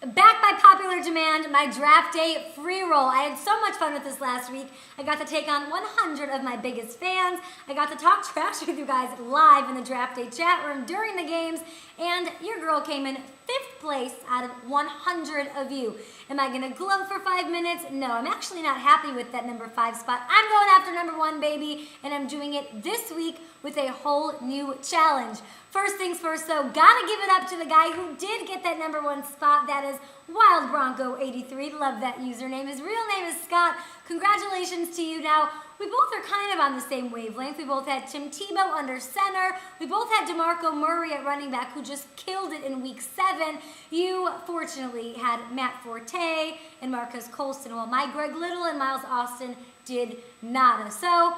Back by popular demand, my draft day free roll. I had so much fun with this last week. I got to take on 100 of my biggest fans. I got to talk trash with you guys live in the draft day chat room during the games, and your girl came in 5th place out of 100 of you. Am I gonna gloat for 5 minutes? No, I'm actually not happy with that number 5 spot. I'm going after number 1, baby, and I'm doing it this week with a whole new challenge. First things first, though, gotta give it up to the guy who did get that number 1 spot. That is Wild Bronco 83. Love that username. His real name is Scott. Congratulations to you. Now, we both are kind of on the same wavelength. We both had Tim Tebow under center. We both had DeMarco Murray at running back, who just killed it in week 7. You, fortunately, had Matt Forte and Marcus Colston, while my Greg Little and Miles Austin did nada. So,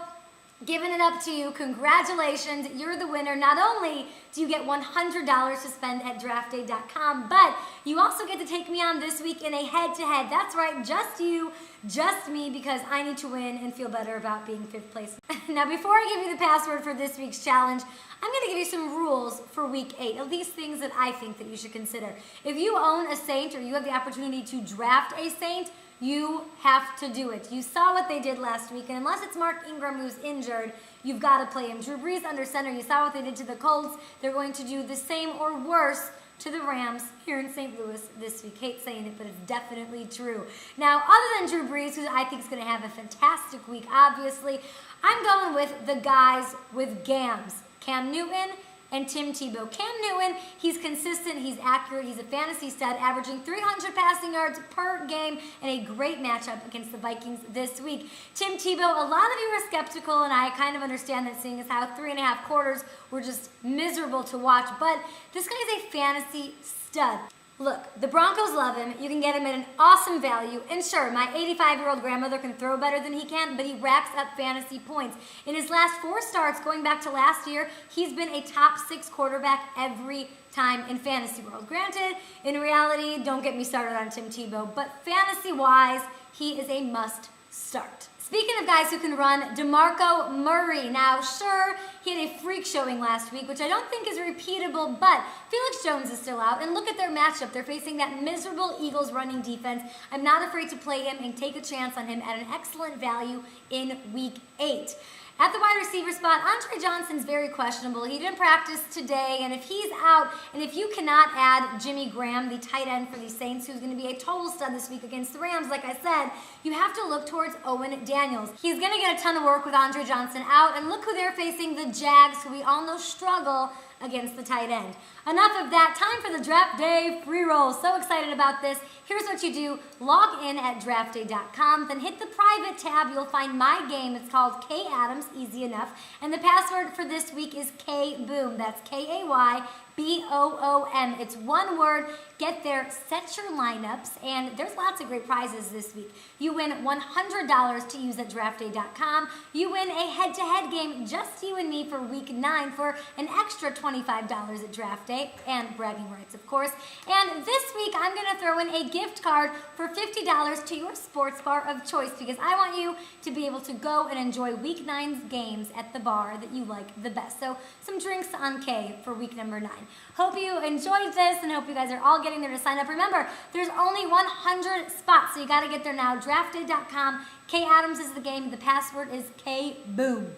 giving it up to you. Congratulations. You're the winner. Not only do you get $100 to spend at draftday.com, but you also get to take me on this week in a head-to-head. That's right, just you, just me, because I need to win and feel better about being 5th place. Now, before I give you the password for this week's challenge, I'm going to give you some rules for week 8, at least things that I think that you should consider. If you own a Saint or you have the opportunity to draft a Saint, you have to do it. You saw what they did last week, and unless it's Mark Ingram who's injured, you've got to play him. Drew Brees under center. You saw what they did to the Colts. They're going to do the same or worse to the Rams here in St. Louis this week. Hate saying it, but it's definitely true. Now, other than Drew Brees, who I think is going to have a fantastic week, obviously, I'm going with the guys with GAMs. Cam Newton and Tim Tebow. Cam Newton, he's consistent, he's accurate, he's a fantasy stud, averaging 300 passing yards per game, and a great matchup against the Vikings this week. Tim Tebow, a lot of you are skeptical, and I kind of understand that, seeing as how 3.5 quarters were just miserable to watch, but this guy is a fantasy stud. Look, the Broncos love him. You can get him at an awesome value. And sure, my 85-year-old grandmother can throw better than he can, but he racks up fantasy points. In his last 4 starts, going back to last year, he's been a top 6 quarterback every time in fantasy world. Granted, in reality, don't get me started on Tim Tebow, but fantasy-wise, he is a must start. Speaking of guys who can run, DeMarco Murray. Now, sure, he had a freak showing last week, which I don't think is repeatable, but Felix Jones is still out, and look at their matchup. They're facing that miserable Eagles running defense. I'm not afraid to play him and take a chance on him at an excellent value in week 8. At the wide receiver spot, Andre Johnson's very questionable. He didn't practice today, and if he's out, and if you cannot add Jimmy Graham, the tight end for the Saints, who's going to be a total stud this week against the Rams, like I said, you have to look towards Owen Daniels. He's going to get a ton of work with Andre Johnson out, and look who they're facing, the Jags, who we all know struggle against the tight end. Enough of that. Time for the draft day free roll. So excited about this. Here's what you do. Log in at draftday.com, then hit the private tab. You'll find my game. It's called K Adams, easy enough. And the password for this week is K-Boom. That's K-A-Y-B-O-O-M. It's one word. Get there, set your lineups, and there's lots of great prizes this week. You win $100 to use at draftday.com. You win a head-to-head game, just you and me, for week 9 for an extra $25 at draft day, and bragging rights, of course. And this week, I'm going to throw in a gift card for $50 to your sports bar of choice, because I want you to be able to go and enjoy week 9's games at the bar that you like the best. So some drinks on K for week number 9. Hope you enjoyed this, and hope you guys are all getting there to sign up. Remember, there's only 100 spots, so you got to get there now. Draftday.com. K Adams is the game. The password is K-Boom.